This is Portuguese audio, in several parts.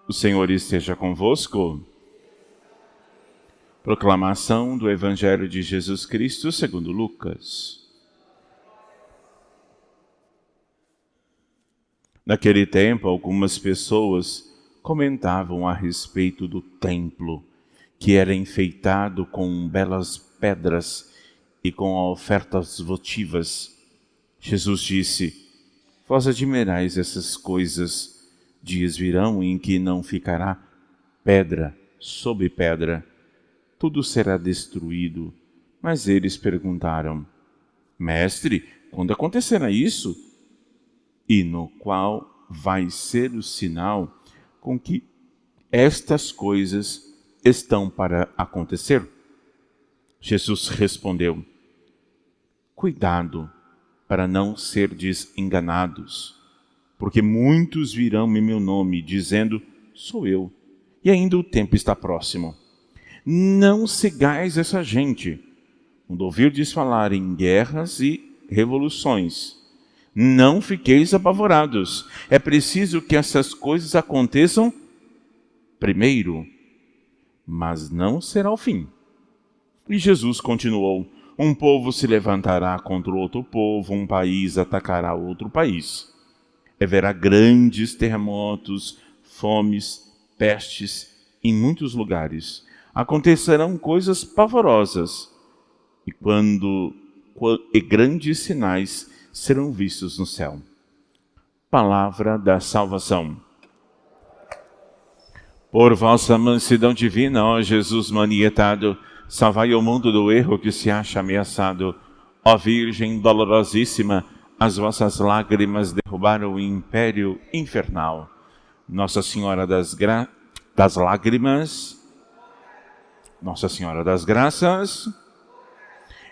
O Senhor esteja convosco. Proclamação do Evangelho de Jesus Cristo segundo Lucas. Naquele tempo, algumas pessoas comentavam a respeito do templo, que era enfeitado com belas pedras e com ofertas votivas. Jesus disse: Vós admirais essas coisas. Dias virão em que não ficará pedra sobre pedra. Tudo será destruído. Mas eles perguntaram: Mestre, quando acontecerá isso? E no qual vai ser o sinal com que estas coisas estão para acontecer? Jesus respondeu: Cuidado para não serdes enganados, porque muitos virão em meu nome, dizendo, sou eu, e ainda o tempo está próximo. Não sigais essa gente. Quando ouvirdes falar em guerras e revoluções, não fiqueis apavorados. É preciso que essas coisas aconteçam primeiro, mas não será o fim. E Jesus continuou: um povo se levantará contra outro povo, um país atacará outro país. Haverá grandes terremotos, fomes, pestes em muitos lugares. Acontecerão coisas pavorosas e grandes sinais serão vistos no céu. Palavra da salvação. Por vossa mansidão divina, ó Jesus manietado, salvai o mundo do erro que se acha ameaçado. Ó Virgem dolorosíssima, as vossas lágrimas derrubaram o império infernal. Nossa Senhora das Lágrimas, Nossa Senhora das Graças,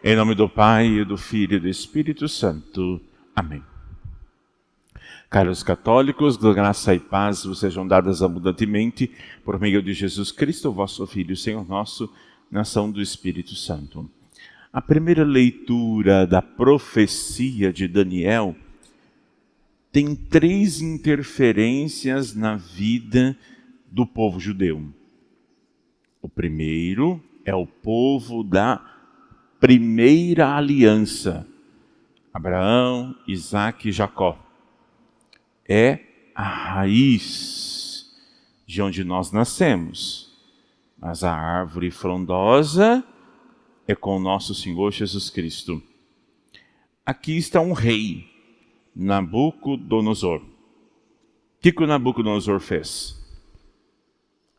em nome do Pai, do Filho e do Espírito Santo. Amém. Caros católicos, graça e paz vos sejam dadas abundantemente por meio de Jesus Cristo, vosso Filho, Senhor nosso, na ação do Espírito Santo. A primeira leitura da profecia de Daniel tem 3 interferências na vida do povo judeu. O primeiro é o povo da primeira aliança, Abraão, Isaque e Jacó. É a raiz de onde nós nascemos, mas a árvore frondosa é com o nosso Senhor Jesus Cristo. Aqui está um rei, Nabucodonosor. O que o Nabucodonosor fez?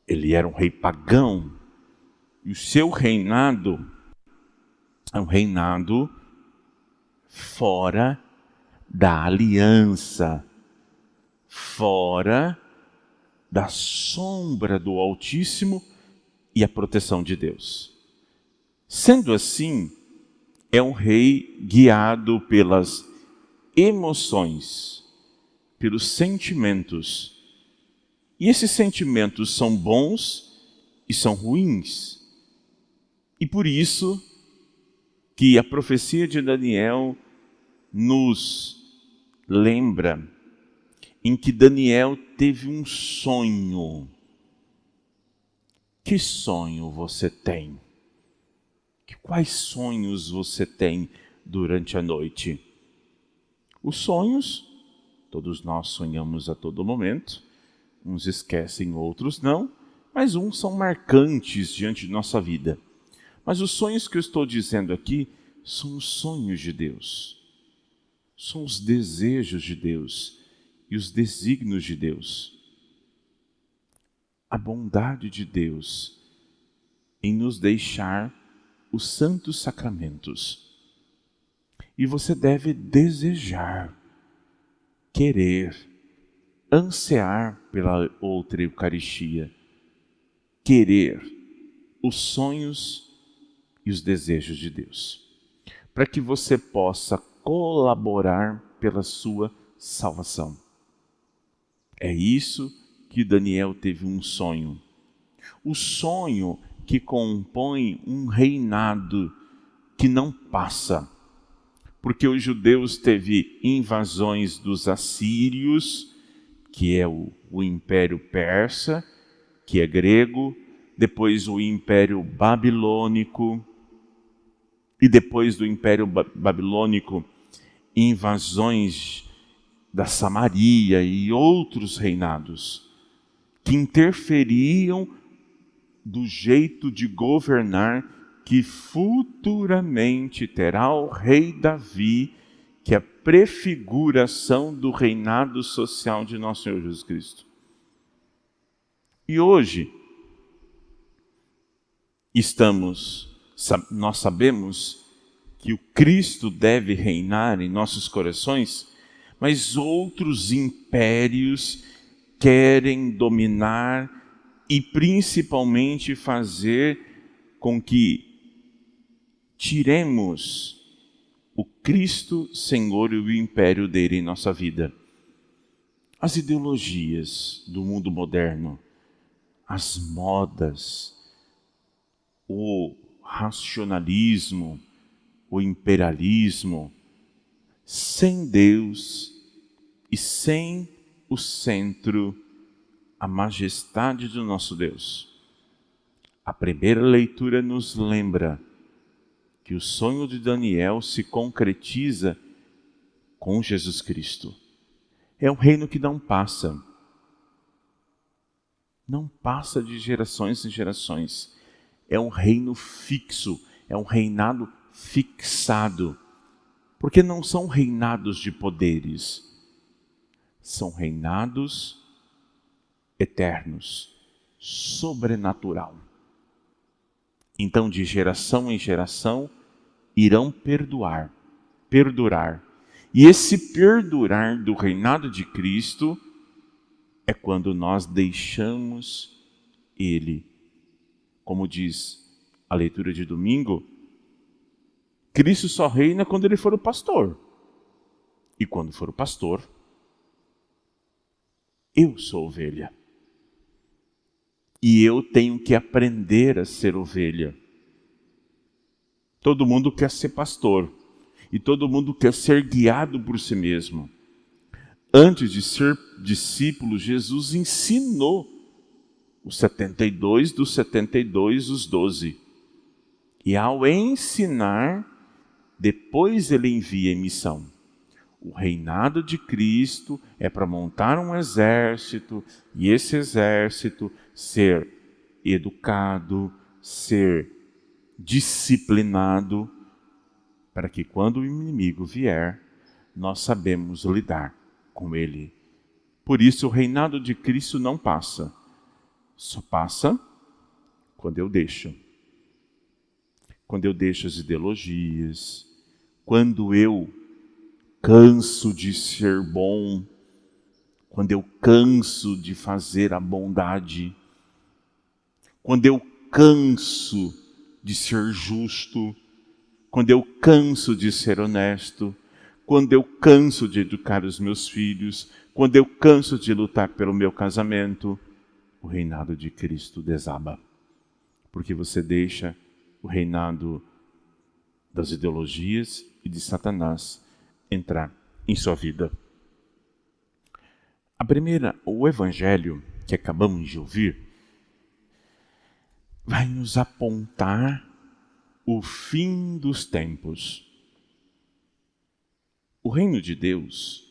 Ele era um rei pagão, e o seu reinado é um reinado fora da aliança, fora da sombra do Altíssimo e a proteção de Deus. Sendo assim, é um rei guiado pelas emoções, pelos sentimentos. E esses sentimentos são bons e são ruins. E por isso que a profecia de Daniel nos lembra em que Daniel teve um sonho. Que sonho você tem? Quais sonhos você tem durante a noite? Os sonhos, todos nós sonhamos a todo momento. Uns esquecem, outros não, mas uns são marcantes diante de nossa vida. Mas os sonhos que eu estou dizendo aqui são os sonhos de Deus. São os desejos de Deus e os desígnios de Deus. A bondade de Deus em nos deixar os santos sacramentos. E você deve desejar, querer, ansiar pela outra Eucaristia. Querer os sonhos e os desejos de Deus, para que você possa colaborar pela sua salvação. É isso que Daniel teve um sonho. O sonho que compõe um reinado que não passa. Porque os judeus teve invasões dos assírios, que é o Império Persa, que é grego, depois o Império Babilônico, e depois do Império Babilônico, invasões da Samaria e outros reinados que interferiam do jeito de governar que futuramente terá o rei Davi, que é a prefiguração do reinado social de nosso Senhor Jesus Cristo. E hoje nós sabemos que o Cristo deve reinar em nossos corações, mas outros impérios querem dominar e principalmente fazer com que tiremos o Cristo Senhor e o império dele em nossa vida. As ideologias do mundo moderno, as modas, o racionalismo, o imperialismo, sem Deus e sem o centro, a majestade do nosso Deus. A primeira leitura nos lembra que o sonho de Daniel se concretiza com Jesus Cristo. É um reino que não passa. Não passa de gerações em gerações. É um reino fixo, é um reinado fixado. Porque não são reinados de poderes, são reinados eternos, sobrenatural. Então, de geração em geração, irão perdurar. E esse perdurar do reinado de Cristo é quando nós deixamos Ele. Como diz a leitura de domingo, Cristo só reina quando Ele for o pastor. E quando for o pastor, eu sou ovelha. E eu tenho que aprender a ser ovelha. Todo mundo quer ser pastor. E todo mundo quer ser guiado por si mesmo. Antes de ser discípulo, Jesus ensinou os 72, dos 72, os 12. E ao ensinar, depois ele envia em missão. O reinado de Cristo é para montar um exército, e esse exército ser educado, ser disciplinado, para que quando o inimigo vier, nós sabemos lidar com ele. Por isso o reinado de Cristo não passa. Só passa quando eu deixo. Quando eu deixo as ideologias, quando eu canso de ser bom, quando eu canso de fazer a bondade, quando eu canso de ser justo, quando eu canso de ser honesto, quando eu canso de educar os meus filhos, quando eu canso de lutar pelo meu casamento, o reinado de Cristo desaba. Porque você deixa o reinado das ideologias e de Satanás entrar em sua vida. O Evangelho que acabamos de ouvir, vai nos apontar o fim dos tempos. O reino de Deus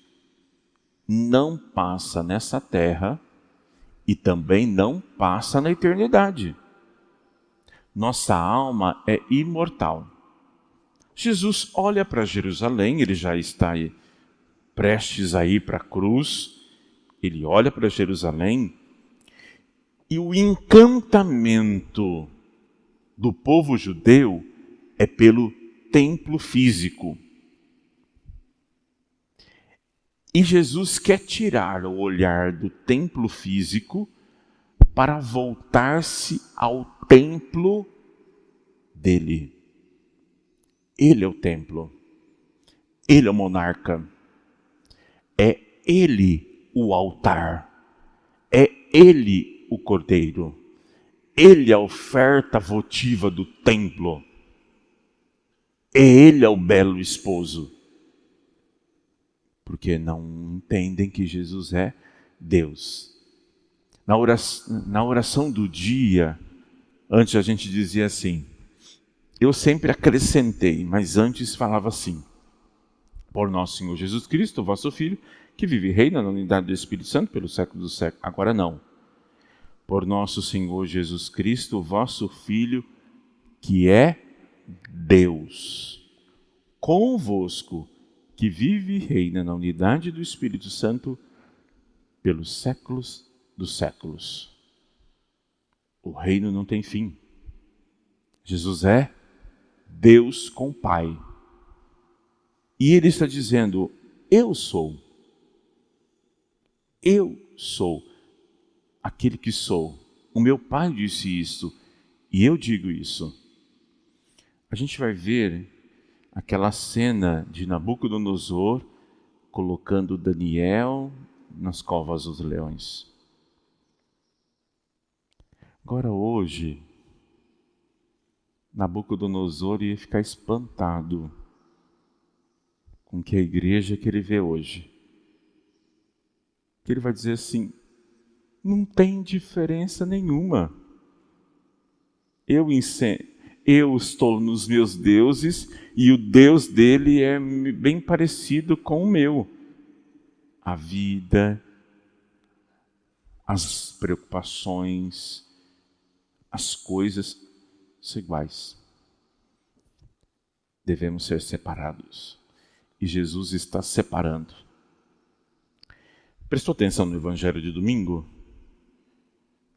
não passa nessa terra e também não passa na eternidade. Nossa alma é imortal. Jesus olha para Jerusalém, ele já está aí, prestes a ir para a cruz, ele olha para Jerusalém e o encantamento do povo judeu é pelo templo físico. E Jesus quer tirar o olhar do templo físico para voltar-se ao templo dele. Ele é o templo. Ele é o monarca. É ele o altar. É ele o cordeiro. Ele é a oferta votiva do templo. Ele é o belo esposo. Porque não entendem que Jesus é Deus. Na oração do dia, antes a gente dizia assim, eu sempre acrescentei, mas antes falava assim, por nosso Senhor Jesus Cristo, vosso Filho, que vive e reina na unidade do Espírito Santo pelos séculos dos séculos. Agora não. Por nosso Senhor Jesus Cristo, vosso Filho, que é Deus, convosco, que vive e reina na unidade do Espírito Santo pelos séculos dos séculos. O reino não tem fim. Jesus é Deus com Pai. E Ele está dizendo, eu sou aquele que sou. O meu Pai disse isso, e eu digo isso. A gente vai ver aquela cena de Nabucodonosor colocando Daniel nas covas dos leões. Agora hoje, Nabucodonosor ia ficar espantado com que a igreja que ele vê hoje. Que ele vai dizer assim, não tem diferença nenhuma. Eu estou nos meus deuses e o Deus dele é bem parecido com o meu. A vida, as preocupações, as coisas são iguais. Devemos ser separados. E Jesus está separando. Prestou atenção no Evangelho de domingo?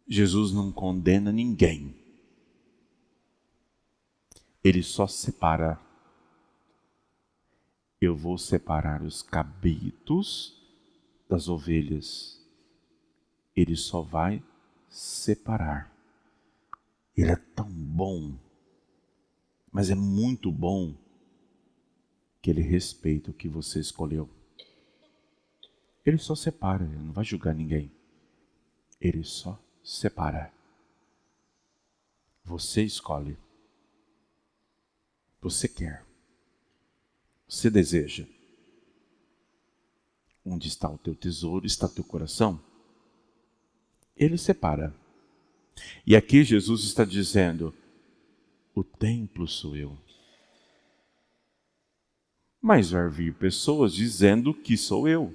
Jesus não condena ninguém. Ele só separa. Eu vou separar os cabritos das ovelhas. Ele só vai separar. Ele é tão bom, mas é muito bom, que Ele respeita o que você escolheu. Ele só separa, Ele não vai julgar ninguém. Ele só separa. Você escolhe. Você quer. Você deseja. Onde está o teu tesouro, está o teu coração. Ele separa. E aqui Jesus está dizendo, o templo sou eu. Mas vai vir pessoas dizendo que sou eu.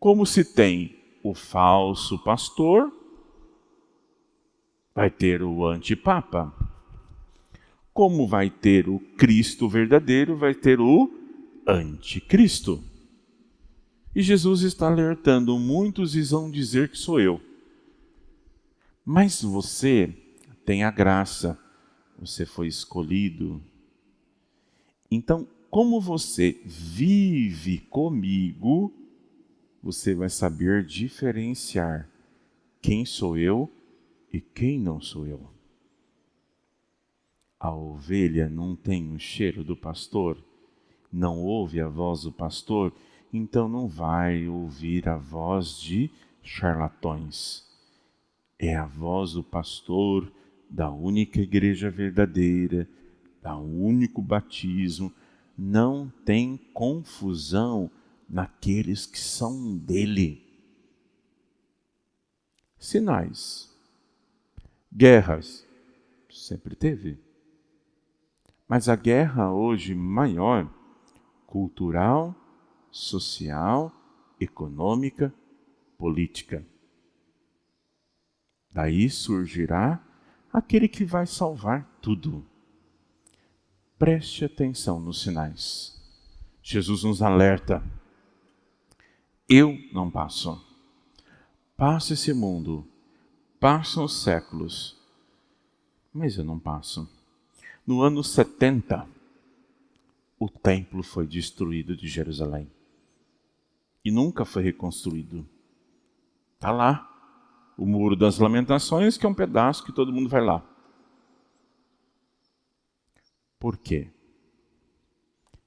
Como se tem o falso pastor, vai ter o antipapa. Como vai ter o Cristo verdadeiro, vai ter o anticristo. E Jesus está alertando, muitos vão dizer que sou eu. Mas você tem a graça, você foi escolhido. Então, como você vive comigo, você vai saber diferenciar quem sou eu e quem não sou eu. A ovelha não tem o cheiro do pastor, não ouve a voz do pastor, então não vai ouvir a voz de charlatões. É a voz do pastor da única igreja verdadeira, da único batismo. Não tem confusão naqueles que são dele. Sinais. Guerras. Sempre teve. Mas a guerra hoje maior, cultural, social, econômica, política. Daí surgirá aquele que vai salvar tudo. Preste atenção nos sinais. Jesus nos alerta. Eu não passo. Passa esse mundo, passam os séculos, mas eu não passo. No ano 70, o templo foi destruído de Jerusalém. E nunca foi reconstruído. Está lá, o Muro das Lamentações, que é um pedaço que todo mundo vai lá. Por quê?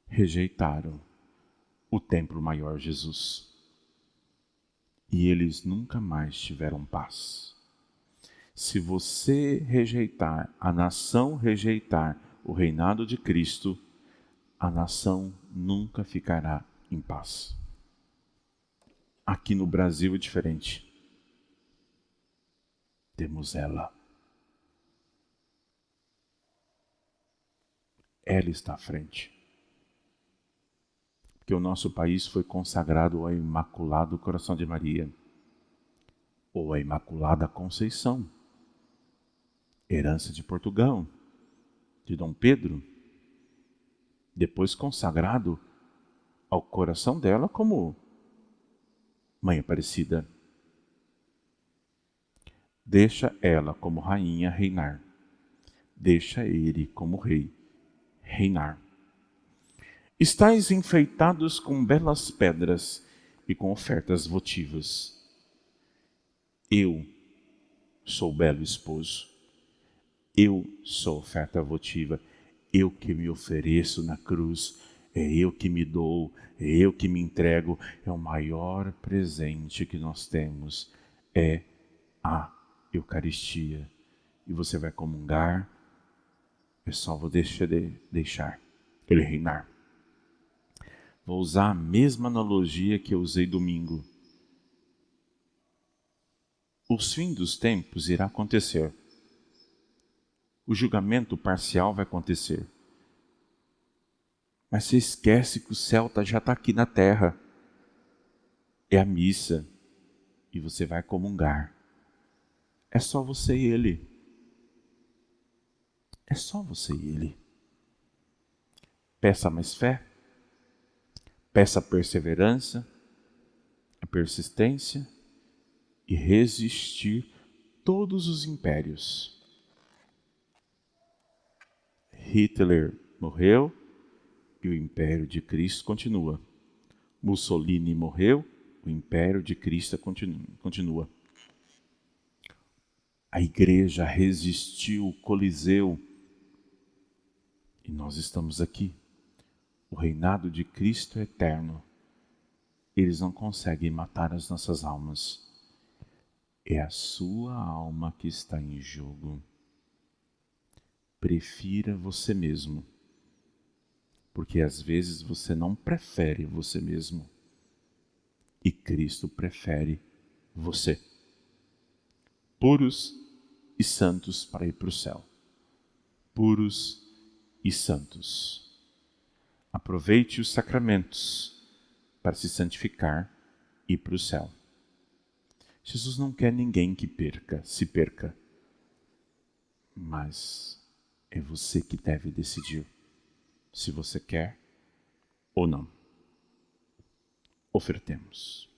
Rejeitaram o templo maior, Jesus. E eles nunca mais tiveram paz. Se você rejeitar, a nação rejeitar o reinado de Cristo, a nação nunca ficará em paz. Aqui no Brasil é diferente. Temos ela. Ela está à frente. Porque o nosso país foi consagrado ao Imaculado Coração de Maria, ou à Imaculada Conceição, herança de Portugal, de Dom Pedro, depois consagrado ao coração dela como Mãe Aparecida. Deixa ela como rainha reinar. Deixa ele como rei reinar. Estais enfeitados com belas pedras e com ofertas votivas. Eu sou o belo esposo. Eu sou oferta votiva. Eu que me ofereço na cruz. É eu que me dou. É eu que me entrego. É o maior presente que nós temos. É a Eucaristia. E você vai comungar. É só vou deixar ele reinar. Vou usar a mesma analogia que eu usei domingo. Os fins dos tempos irá acontecer. O julgamento parcial vai acontecer. Mas você esquece que o céu já está aqui na terra. É a missa. E você vai comungar. É só você e ele. É só você e ele. Peça mais fé. Peça a perseverança, a persistência e resistir todos os impérios. Hitler morreu e o império de Cristo continua. Mussolini morreu, o império de Cristo continua. A igreja resistiu o Coliseu e nós estamos aqui. O reinado de Cristo é eterno. Eles não conseguem matar as nossas almas. É a sua alma que está em jogo. Prefira você mesmo. Porque às vezes você não prefere você mesmo. E Cristo prefere você. Puros e santos para ir para o céu. Puros e santos. Aproveite os sacramentos para se santificar e ir para o céu. Jesus não quer ninguém que se perca. Mas é você que deve decidir se você quer ou não. Ofertemos.